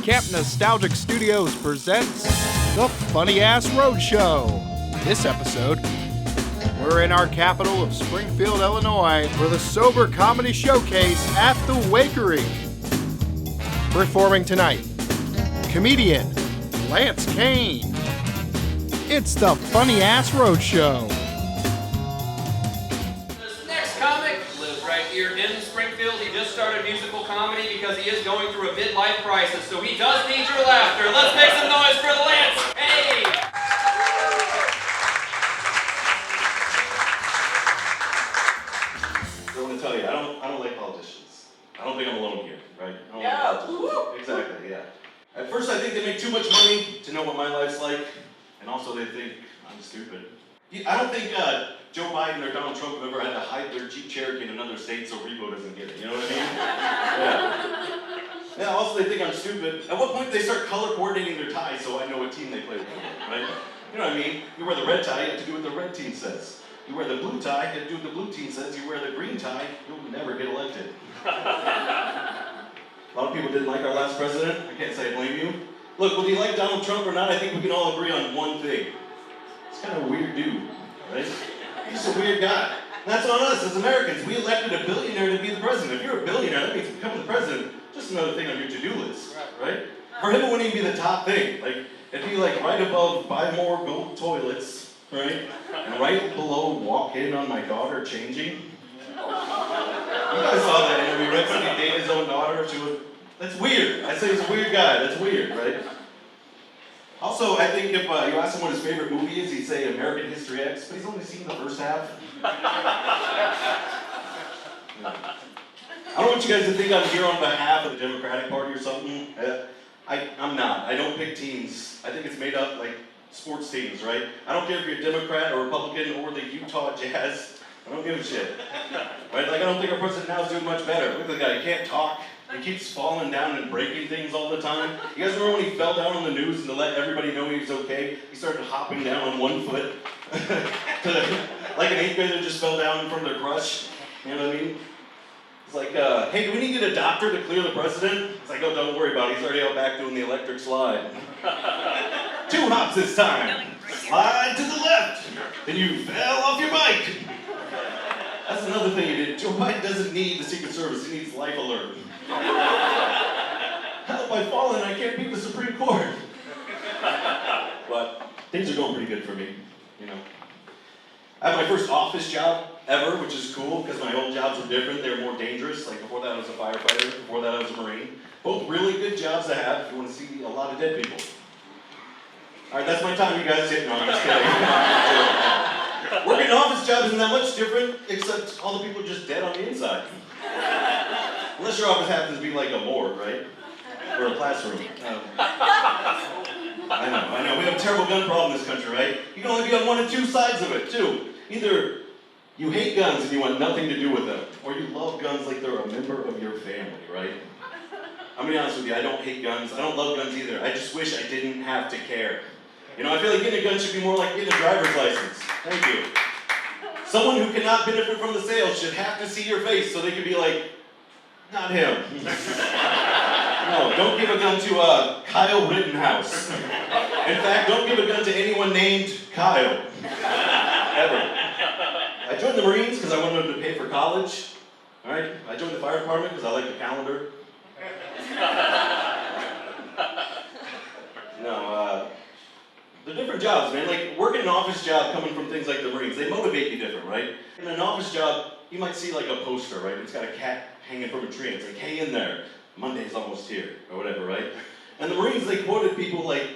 Camp Nostalgic Studios presents The Funny Ass Roadshow. This episode, we're in our capital of Springfield, Illinois, for the Sober Comedy Showcase at the Wakery. Performing tonight, comedian Lance Cain. It's The Funny Ass Roadshow. This next comic lives right here in Springfield. He just started musical comedy because he is going through a midlife crisis, so he does need your laughter. Let's make some noise for Lance. Hey! I want to tell you, I don't like politicians. I don't think I'm alone here, right? I don't like politicians. Exactly, yeah. At first, I think they make too much money to know what my life's like, and also they think I'm stupid. I don't think Joe Biden or Donald Trump have ever had to hide their Jeep Cherokee in another state so Rebo doesn't get it. You know what I mean? Yeah. Also, they think I'm stupid. At what point do they start color coordinating their ties so I know what team they play with, right? You know what I mean? You wear the red tie, you have to do what the red team says. You wear the blue tie, you have to do what the blue team says. You wear the green tie, you'll never get elected. A lot of people didn't like our last president. I can't say I blame you. Look, whether you like Donald Trump or not, I think we can all agree on one thing. He's kind of a weird dude, right? He's a weird guy. And that's on us as Americans. We elected a billionaire to be the president. If you're a billionaire, that means becoming the president, just another thing on your to-do list, right? For him, it wouldn't even be the top thing. Like, it'd be like right above buy more gold toilets, right? And right below walk in on my daughter changing. You guys saw that interview, right? Somebody dated his own daughter. That's weird. I say he's a weird guy. That's weird, right? Also, I think if you ask him what his favorite movie is, he'd say American History X, but he's only seen the first half. I don't want you guys to think I'm here on behalf of the Democratic Party or something. I'm not. I don't pick teams. I think it's made up like sports teams, right? I don't care if you're a Democrat or Republican or the Utah Jazz. I don't give a shit. Right? Like, I don't think our president now is doing much better. Look at the guy. He can't talk. He keeps falling down and breaking things all the time. You guys remember when he fell down on the news and to let everybody know he was okay, he started hopping down on one foot? Like an 8th grader just fell down in front of their crush. You know what I mean? It's like, hey, do we need to get a doctor to clear the president? It's like, oh, don't worry about it. He's already out back doing the electric slide. 2 hops this time. Slide to the left. Then you fell off your bike. That's another thing he did. Joe Biden doesn't need the Secret Service. He needs Life Alert. Hell, by falling, I can't beat the Supreme Court. But things are going pretty good for me, you know. I have my first office job ever, which is cool because my old jobs were different. They were more dangerous. Like before that, I was a firefighter. Before that, I was a Marine. Both really good jobs to have if you want to see a lot of dead people. All right, that's my time, you guys. No, I'm just kidding. Working an office job isn't that much different, except all the people are just dead on the inside. Unless your office happens to be like a morgue, right? Or a classroom. I know. We have a terrible gun problem in this country, right? You can only be on one of 2 sides of it, too. Either you hate guns and you want nothing to do with them, or you love guns like they're a member of your family, right? I'm gonna be honest with you, I don't hate guns. I don't love guns either. I just wish I didn't have to care. You know, I feel like getting a gun should be more like getting a driver's license. Thank you. Someone who cannot benefit from the sales should have to see your face so they can be like, not him. No, don't give a gun to Kyle Rittenhouse. In fact, don't give a gun to anyone named Kyle. Ever. I joined the Marines because I wanted them to pay for college. All right? I joined the fire department because I like the calendar. No, they're different jobs, man. Like, working an office job coming from things like the Marines, they motivate you different, right? In an office job, you might see like a poster, right? It's got a cat hanging from a tree. It's like, hey, in there, Monday's almost here, or whatever, right? And the Marines, they quoted people like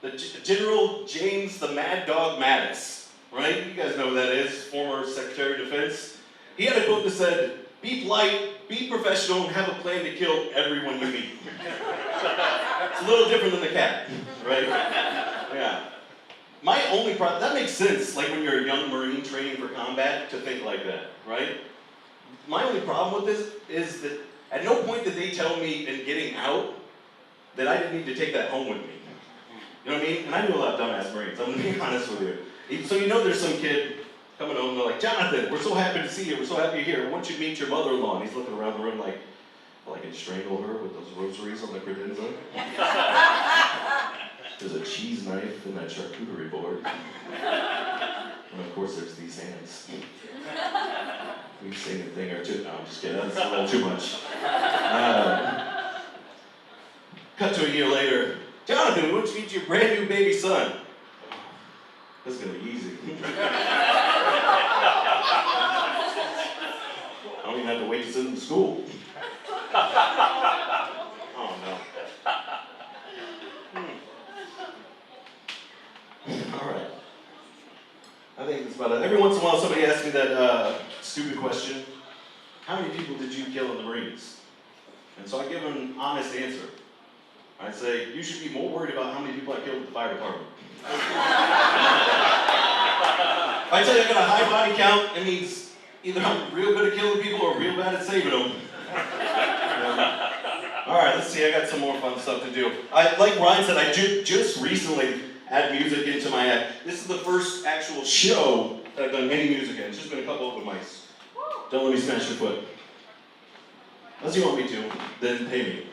the General James the Mad Dog Mattis, right? You guys know who that is, former Secretary of Defense. He had a quote that said, be polite, be professional, and have a plan to kill everyone you meet. It's a little different than the cat, right? Yeah. My only problem, that makes sense, like when you're a young Marine training for combat, to think like that, right? My only problem with this is that at no point did they tell me in getting out that I didn't need to take that home with me. You know what I mean? And I knew a lot of dumbass Marines, I'm gonna be honest with you. So you know there's some kid coming home and they're like, Jonathan, we're so happy to see you, we're so happy you're here. Why don't you meet your mother-in-law? And he's looking around the room like, Well, I can strangle her with those rosaries on the credenza. There's a cheese knife in that charcuterie board. And of course, there's these hands. We sing a thing or two. No, I'm just kidding. That's a little too much. Cut to a year later. Jonathan, we want you to meet your brand new baby son. This is going to be easy. I don't even have to wait to send him to school. Oh, no. All right. I think that's about it. Every once in a while, somebody asks me that stupid question, how many people did you kill in the Marines? And so I give them an honest answer. I say, you should be more worried about how many people I killed at the fire department. If I tell you I got a high body count, it means either I'm real good at killing people or real bad at saving them. All right, let's see, I got some more fun stuff to do. Like Ryne said, I just recently added music into my act. This is the first actual show that I've done any music in. It's just been a couple open mics. Don't let me smash your foot. Unless you want me to, then pay me.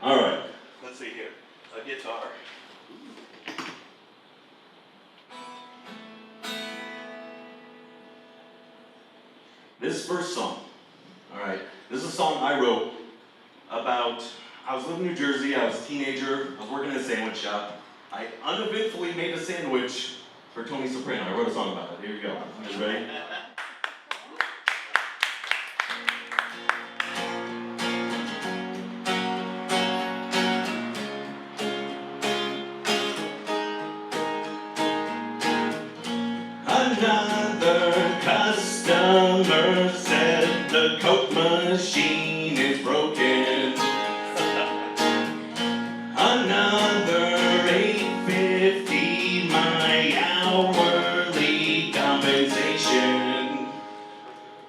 All right, let's see here. A guitar. This first song, all right, this is a song I wrote about, I was living in New Jersey, I was a teenager, I was working in a sandwich shop. I uneventfully made a sandwich for Tony Soprano. I wrote a song about it. Here we go. You guys ready? Another customer said the Coke machine is broken. Another $8.50, my hourly compensation.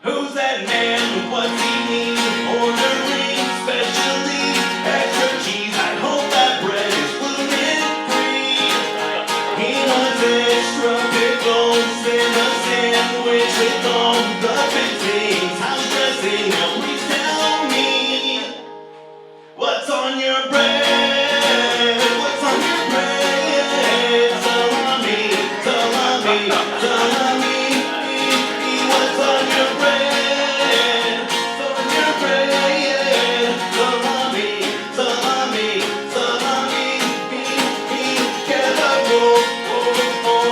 Who's that man? What's he need? Ordering specially extra cheese. I hope that bread is gluten-free. He wants extra pickles in a sandwich with all the fixings. How's dressing? Now please tell me what's on your bread. What's on your bread? Salami, salami, salami. What's on your bread? What's on your bread? Salami, salami, salami. Get a roll, get a roll,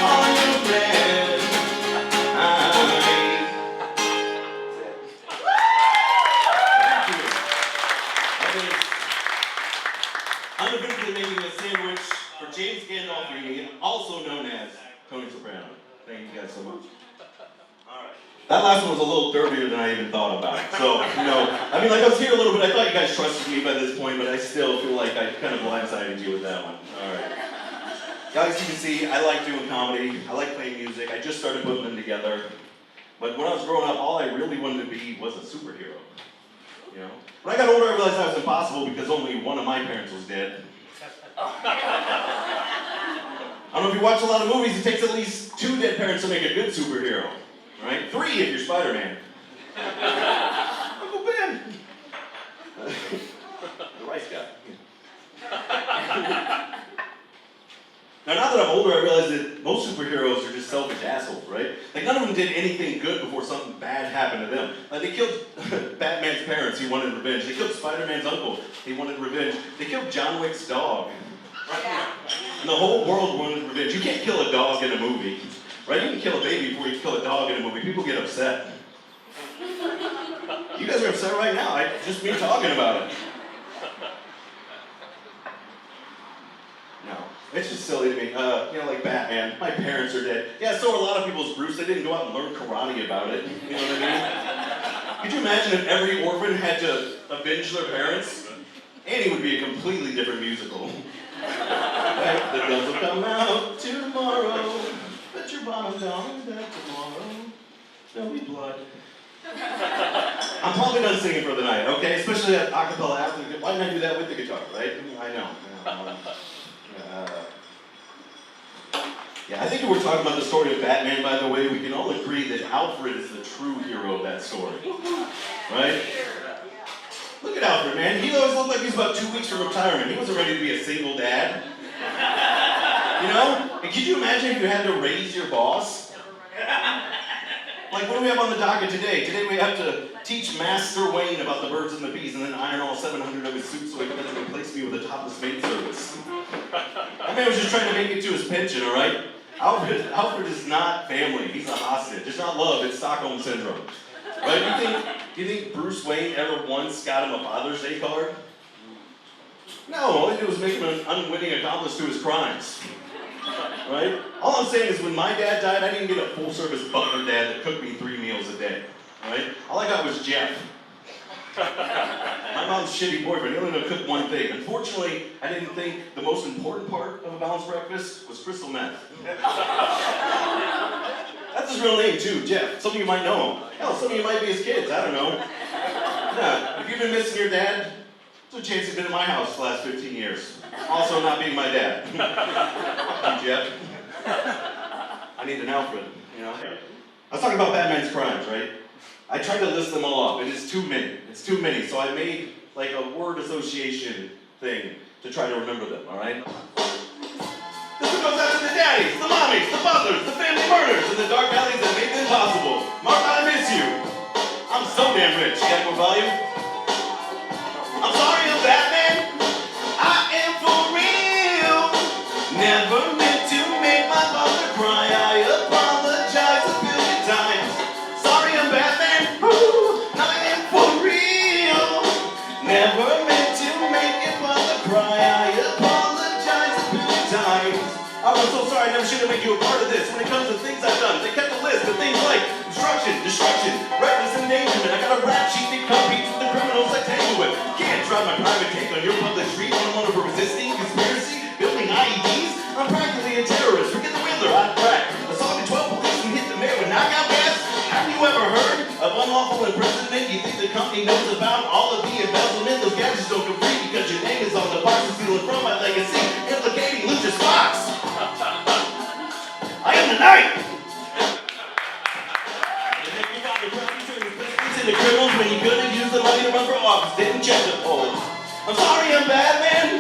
on your bread. Thank you. Uneventfully making a sandwich for James Gandolfini, also known as Tony Soprano. Thank you guys so much. All right. That last one was a little dirtier than I even thought about. So, I mean, like I was here a little bit. I thought you guys trusted me by this point, but I still feel like I kind of blindsided you with that one. All right. Guys, you can see I like doing comedy. I like playing music. I just started putting them together. But when I was growing up, all I really wanted to be was a superhero. When I got older, I realized that was impossible because only one of my parents was dead. I don't know if you watch a lot of movies, it takes at least 2 dead parents to make a good superhero. Right? 3 if you're Spider-Man. Uncle Ben! The rice guy. Now that I'm older, I realize that most superheroes are just selfish assholes, right? Like, none of them did anything good before something bad happened to them. Like, they killed Batman's parents, he wanted revenge. They killed Spider-Man's uncle, he wanted revenge. They killed John Wick's dog. And the whole world wanted revenge. You can't kill a dog in a movie, right? You can kill a baby before you kill a dog in a movie. People get upset. You guys are upset right now. Just me talking about it. No, it's just silly to me. Like Batman. My parents are dead. Yeah, so are a lot of people's Bruce. They didn't go out and learn karate about it. You know what I mean? Could you imagine if every orphan had to avenge their parents? Annie would be a completely different musical. The guns will come out tomorrow. Bet your bottom down that tomorrow. There'll be blood. I'm probably done singing for the night, okay? Especially at acapella after the. Why didn't I do that with the guitar, right? I know. Yeah, I think if we're talking about the story of Batman, by the way, we can all agree that Alfred is the true hero of that story, right? Look at Alfred, man. He always looked like he's about 2 weeks from retirement. He wasn't ready to be a single dad. You know? And could you imagine if you had to raise your boss? Like, what do we have on the docket today? Today we have to teach Master Wayne about the birds and the bees and then iron all 700 of his suits so he doesn't replace me with a topless maid service. That man was just trying to make it to his pension, all right? Alfred is not family. He's a hostage. It's not love. It's Stockholm Syndrome. Right? Do you think Bruce Wayne ever once got him a Father's Day card? No, all he did was make him an unwitting accomplice to his crimes. Right? All I'm saying is when my dad died, I didn't get a full-service butler dad that cooked me 3 meals a day. Right? All I got was Jeff. My mom's shitty boyfriend. He only knew to cook one thing. Unfortunately, I didn't think the most important part of a balanced breakfast was crystal meth. That's his real name too, Jeff. Some of you might know him. Hell, some of you might be his kids. I don't know. Yeah. If you've been missing your dad, there's a chance he's been in my house the last 15 years. Also not being my dad. Hey, Jeff. I need an Alfred, you know? I was talking about Batman's crimes, right? I tried to list them all off, and it's too many. It's too many. So I made like a word association thing to try to remember them, all right? This one goes out to the daddies, the mommies, the butlers, the family murders, and the dark alleys that made them possible. Mark, I miss you. I'm so damn rich. You got more volume? I'm sorry, I'm Batman. I am for real. Never meant to make my mother cry. I apologize a billion times. Sorry, I'm Batman. I am for real. Never meant to make your mother cry. I apologize a billion times. I'm so sorry, I never should have made you a part of this. When it comes to things I've done, they kept a list of things like destruction, reckless endangerment. I got a rap sheet that competes with the criminals I tangle with. Can't drive my private tank on your public street when I'm one of a resisting conspiracy, building IEDs. I'm practically a terrorist. Forget the Riddler, I'd crack. Assaulted 12 police and hit the mayor with knockout gas. Have you ever heard of unlawful imprisonment? You think the company knows about all of the embezzlement? Those gadgets don't come free because your name is on the box stealing from my legacy, implicating Lucius Fox. I am the knight. The criminals when you couldn't use the money to run for office, didn't check the polls. I'm sorry, I'm Batman.